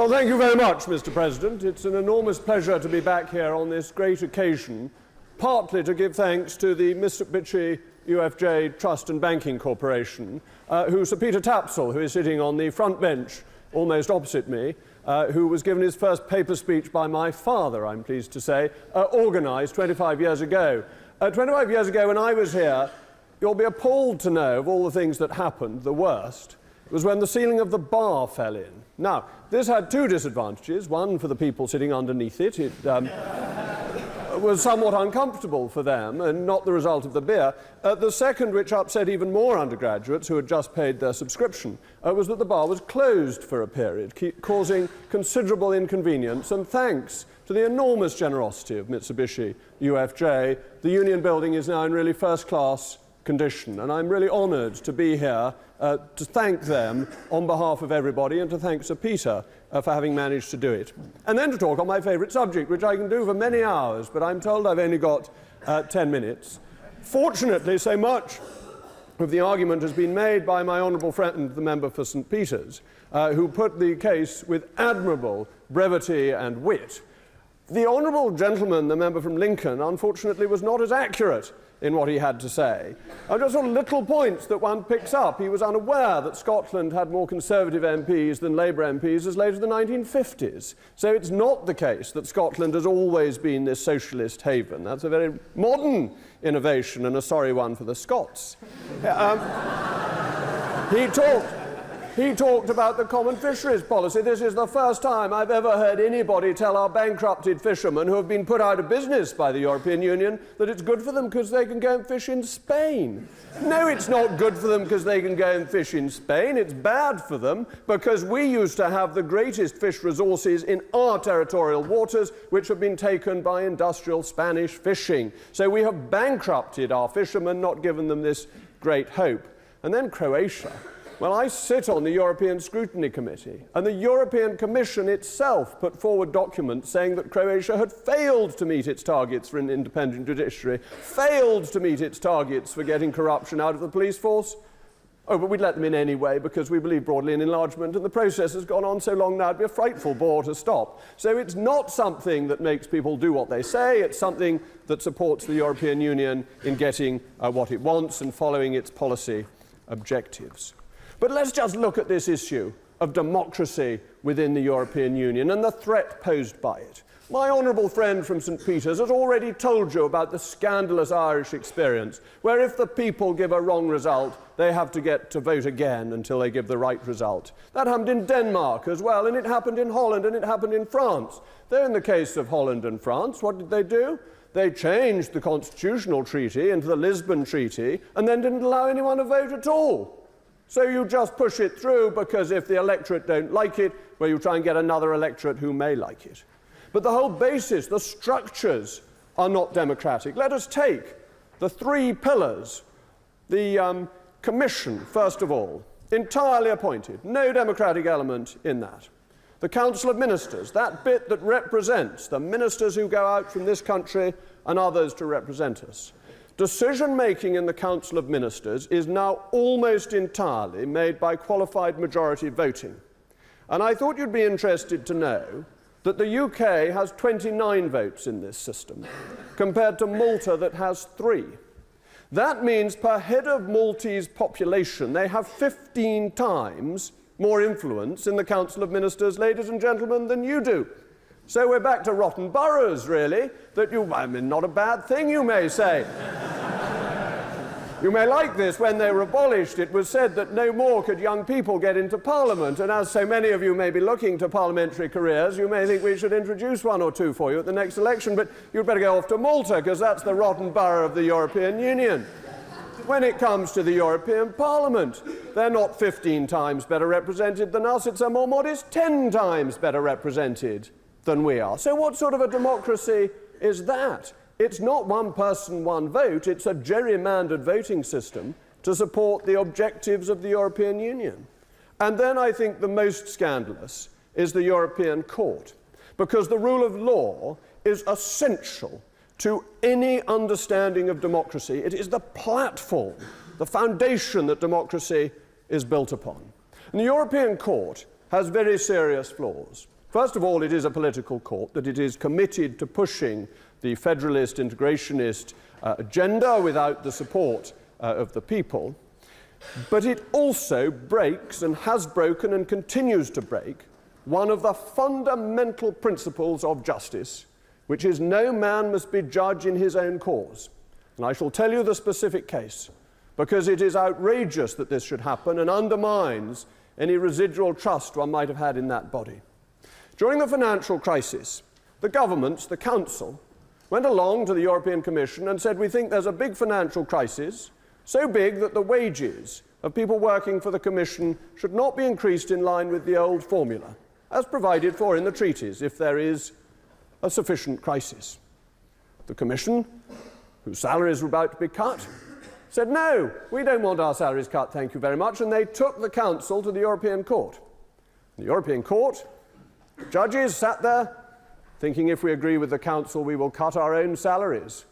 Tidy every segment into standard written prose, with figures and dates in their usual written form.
Well, thank you very much, Mr. President. It's an enormous pleasure to be back here on this great occasion, partly to give thanks to the Mitsubishi UFJ Trust and Banking Corporation, who Sir Peter Tapsell, who is sitting on the front bench almost opposite me, who was given his first paper speech by my father, I'm pleased to say, organised 25 years ago. 25 years ago when I was here, you'll be appalled to know of all the things that happened, the worst, was when the ceiling of the bar fell in. Now, this had two disadvantages. One, for the people sitting underneath it. It was somewhat uncomfortable for them and not the result of the beer. The second, which upset even more undergraduates who had just paid their subscription, was that the bar was closed for a period, causing considerable inconvenience. And thanks to the enormous generosity of Mitsubishi UFJ, the Union Building is now in really first-class condition, and I'm really honoured to be here to thank them on behalf of everybody and to thank Sir Peter for having managed to do it. And then to talk on my favourite subject, which I can do for many hours, but I'm told I've only got 10 minutes. Fortunately, so much of the argument has been made by my honourable friend, the member for St Peters, who put the case with admirable brevity and wit. The honourable gentleman, the member from Lincoln, unfortunately was not as accurate in what he had to say. Just sort of little points that one picks up. He was unaware that Scotland had more Conservative MPs than Labour MPs as late as the 1950s. So it's not the case that Scotland has always been this socialist haven. That's a very modern innovation and a sorry one for the Scots. He talked about the common fisheries policy. This is the first time I've ever heard anybody tell our bankrupted fishermen who have been put out of business by the European Union that it's good for them because they can go and fish in Spain. No, it's not good for them because they can go and fish in Spain. It's bad for them because we used to have the greatest fish resources in our territorial waters, which have been taken by industrial Spanish fishing. So we have bankrupted our fishermen, not given them this great hope. And then Croatia. Well, I sit on the European Scrutiny Committee, and the European Commission itself put forward documents saying that Croatia had failed to meet its targets for an independent judiciary, failed to meet its targets for getting corruption out of the police force. Oh, but we'd let them in anyway because we believe broadly in enlargement, and the process has gone on so long now it'd be a frightful bore to stop. So it's not something that makes people do what they say, it's something that supports the European Union in getting what it wants and following its policy objectives. But let's just look at this issue of democracy within the European Union and the threat posed by it. My honourable friend from St Peters has already told you about the scandalous Irish experience, where if the people give a wrong result, they have to get to vote again until they give the right result. That happened in Denmark as well, and it happened in Holland, and it happened in France. Though in the case of Holland and France, what did they do? They changed the constitutional treaty into the Lisbon Treaty and then didn't allow anyone to vote at all. So you just push it through because if the electorate don't like it, well, you try and get another electorate who may like it. But the whole basis, the structures, are not democratic. Let us take the three pillars. The Commission, first of all, entirely appointed, no democratic element in that. The Council of Ministers, that bit that represents the ministers who go out from this country and others to represent us. Decision-making in the Council of Ministers is now almost entirely made by qualified majority voting. And I thought you'd be interested to know that the UK has 29 votes in this system, compared to Malta that has 3. That means per head of Maltese population, they have 15 times more influence in the Council of Ministers, ladies and gentlemen, than you do. So we're back to rotten boroughs, really, not a bad thing, you may say. You may like this. When they were abolished, it was said that no more could young people get into Parliament, and as so many of you may be looking to parliamentary careers, you may think we should introduce one or two for you at the next election, but you'd better go off to Malta, because that's the rotten borough of the European Union. When it comes to the European Parliament, they're not 15 times better represented than us, it's a more modest 10 times better represented than we are. So what sort of a democracy is that? It's not one person, one vote, it's a gerrymandered voting system to support the objectives of the European Union. And then I think the most scandalous is the European Court, because the rule of law is essential to any understanding of democracy. It is the platform, the foundation that democracy is built upon. And the European Court has very serious flaws. First of all, it is a political court, that it is committed to pushing the federalist, integrationist agenda without the support of the people. But it also breaks and has broken and continues to break one of the fundamental principles of justice, which is no man must be judge in his own cause. And I shall tell you the specific case, because it is outrageous that this should happen and undermines any residual trust one might have had in that body. During the financial crisis, the governments, the Council, went along to the European Commission and said, we think there's a big financial crisis, so big that the wages of people working for the Commission should not be increased in line with the old formula, as provided for in the treaties, if there is a sufficient crisis. The Commission, whose salaries were about to be cut, said, no, we don't want our salaries cut, thank you very much, and they took the Council to the European Court. The European Court, the judges sat there thinking if we agree with the Council, we will cut our own salaries.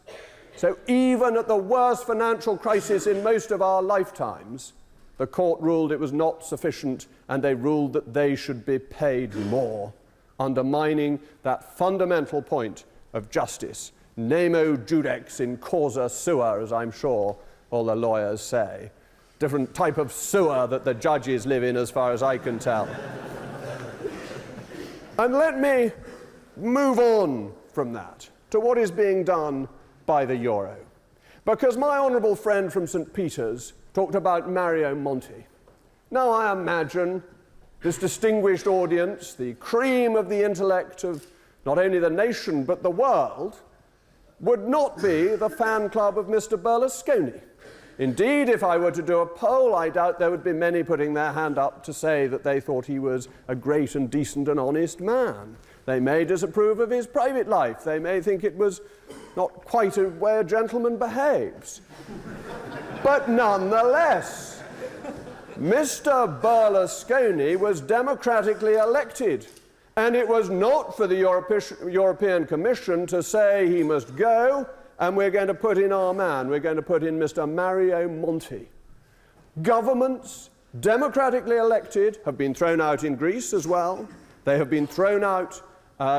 So even at the worst financial crisis in most of our lifetimes, the court ruled it was not sufficient, and they ruled that they should be paid more, undermining that fundamental point of justice. Nemo judex in causa sua, as I'm sure all the lawyers say. Different type of sewer that the judges live in, as far as I can tell. And let me move on from that to what is being done by the euro. Because my honourable friend from St. Peter's talked about Mario Monti. Now I imagine this distinguished audience, the cream of the intellect of not only the nation but the world, would not be the fan club of Mr. Berlusconi. Indeed, if I were to do a poll, I doubt there would be many putting their hand up to say that they thought he was a great and decent and honest man. They may disapprove of his private life. They may think it was not quite a way a gentleman behaves. But nonetheless, Mr. Berlusconi was democratically elected, and it was not for the European Commission to say he must go and we're going to put in our man, we're going to put in Mr. Mario Monti. Governments, democratically elected, have been thrown out in Greece as well. They have been thrown out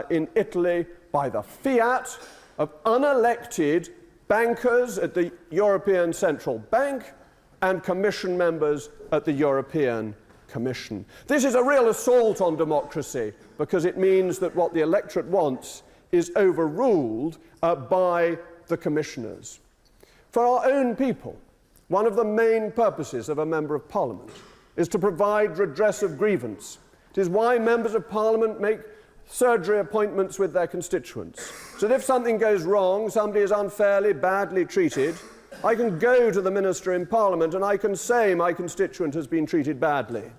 in Italy by the fiat of unelected bankers at the European Central Bank and Commission members at the European Commission. This is a real assault on democracy, because it means that what the electorate wants is overruled by the commissioners. For our own people, one of the main purposes of a Member of Parliament is to provide redress of grievance. It is why Members of Parliament make surgery appointments with their constituents. So that if something goes wrong, somebody is unfairly, badly treated, I can go to the Minister in Parliament and I can say my constituent has been treated badly.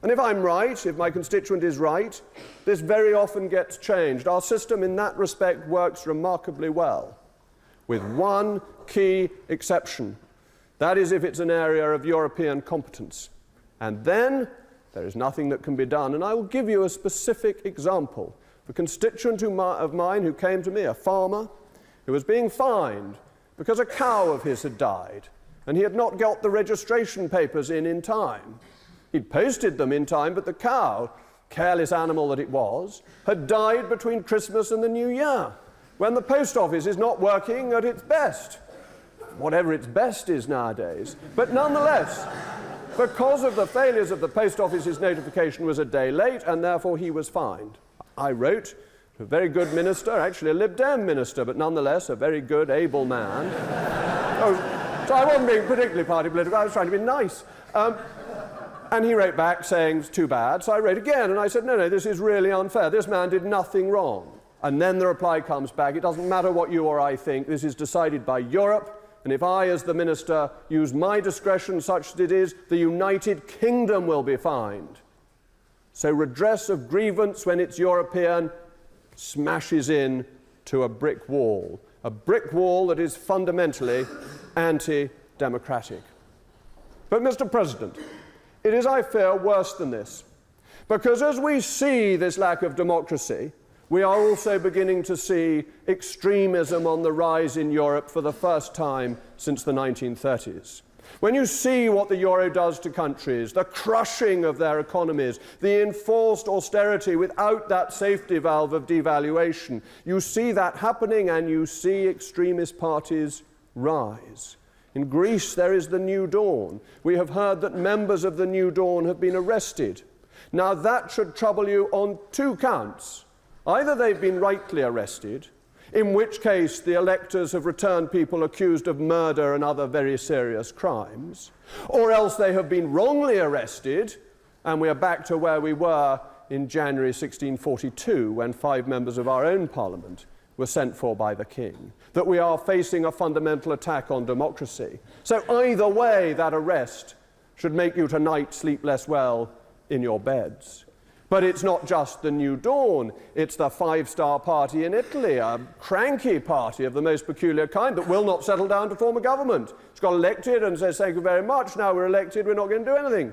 And if I'm right, if my constituent is right, this very often gets changed. Our system in that respect works remarkably well, with one key exception. That is if it's an area of European competence. And then there is nothing that can be done. And I will give you a specific example. A constituent of mine who came to me, a farmer, who was being fined because a cow of his had died, and he had not got the registration papers in time. He'd posted them in time, but the cow, careless animal that it was, had died between Christmas and the New Year, when the post office is not working at its best, whatever its best is nowadays. But nonetheless, because of the failures of the post office's notification was a day late, and therefore he was fined. I wrote to a very good minister, actually a Lib Dem minister, but nonetheless a very good, able man. So I wasn't being particularly party political, I was trying to be nice. And he wrote back saying it's too bad, so I wrote again, and I said, no, this is really unfair. This man did nothing wrong. And then the reply comes back, it doesn't matter what you or I think, this is decided by Europe, and if I, as the minister, use my discretion such that it is, the United Kingdom will be fined. So redress of grievance when it's European smashes in to a brick wall that is fundamentally anti-democratic. But, Mr. President, it is, I fear, worse than this, because as we see this lack of democracy, we are also beginning to see extremism on the rise in Europe for the first time since the 1930s. When you see what the euro does to countries, the crushing of their economies, the enforced austerity without that safety valve of devaluation, you see that happening and you see extremist parties rise. In Greece, there is the New Dawn. We have heard that members of the New Dawn have been arrested. Now, that should trouble you on two counts. Either they've been rightly arrested, in which case the electors have returned people accused of murder and other very serious crimes, or else they have been wrongly arrested, and we are back to where we were in January 1642, when 5 members of our own parliament were sent for by the king, that we are facing a fundamental attack on democracy. So either way, that arrest should make you tonight sleep less well in your beds. But it's not just the New Dawn, it's the Five-Star Party in Italy, a cranky party of the most peculiar kind that will not settle down to form a government. It's got elected and says, thank you very much, now we're elected, we're not going to do anything.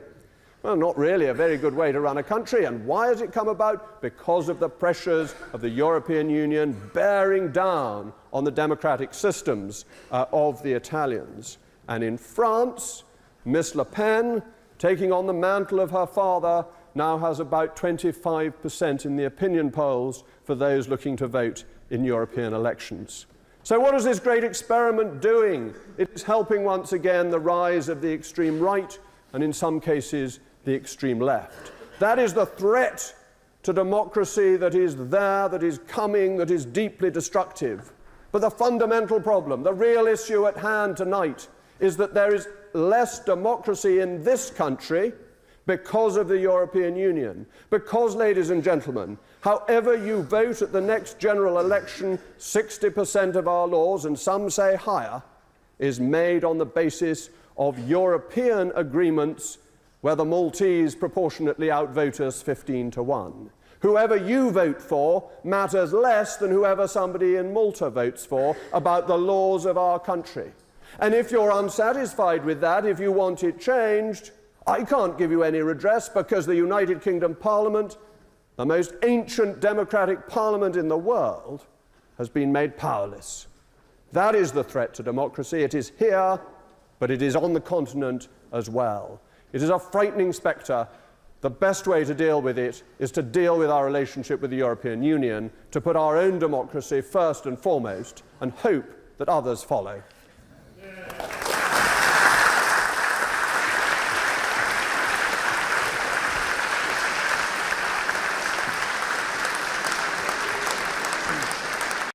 Well, not really a very good way to run a country. And why has it come about? Because of the pressures of the European Union bearing down on the democratic systems of the Italians. And in France, Miss Le Pen, taking on the mantle of her father, now has about 25% in the opinion polls for those looking to vote in European elections. So what is this great experiment doing? It's helping once again the rise of the extreme right and in some cases the extreme left. That is the threat to democracy that is there, that is coming, that is deeply destructive. But the fundamental problem, the real issue at hand tonight, is that there is less democracy in this country because of the European Union. Because, ladies and gentlemen, however you vote at the next general election, 60% of our laws, and some say higher, is made on the basis of European agreements where the Maltese proportionately outvote us 15-1. Whoever you vote for matters less than whoever somebody in Malta votes for about the laws of our country. And if you're unsatisfied with that, if you want it changed, I can't give you any redress because the United Kingdom Parliament, the most ancient democratic parliament in the world, has been made powerless. That is the threat to democracy. It is here, but it is on the continent as well. It is a frightening spectre. The best way to deal with it is to deal with our relationship with the European Union, to put our own democracy first and foremost, and hope that others follow.